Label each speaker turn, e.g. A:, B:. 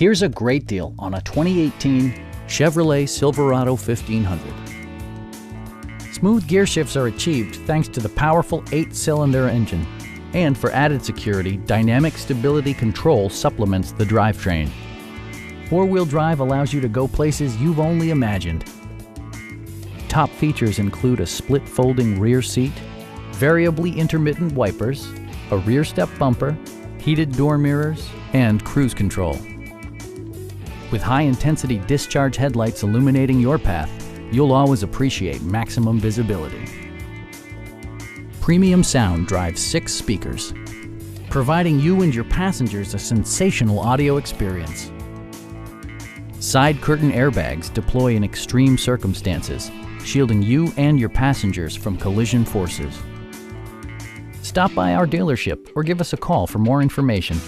A: Here's a great deal on a 2018 Chevrolet Silverado 1500. Smooth gear shifts are achieved thanks to the powerful 8-cylinder engine. And for added security, dynamic stability control supplements the drivetrain. Four-wheel drive allows you to go places you've only imagined. Top features include a split folding rear seat, variably intermittent wipers, a rear step bumper, heated door mirrors, and cruise control. With high-intensity discharge headlights illuminating your path, you'll always appreciate maximum visibility. Premium sound drives 6 speakers, providing you and your passengers a sensational audio experience. Side curtain airbags deploy in extreme circumstances, shielding you and your passengers from collision forces. Stop by our dealership or give us a call for more information.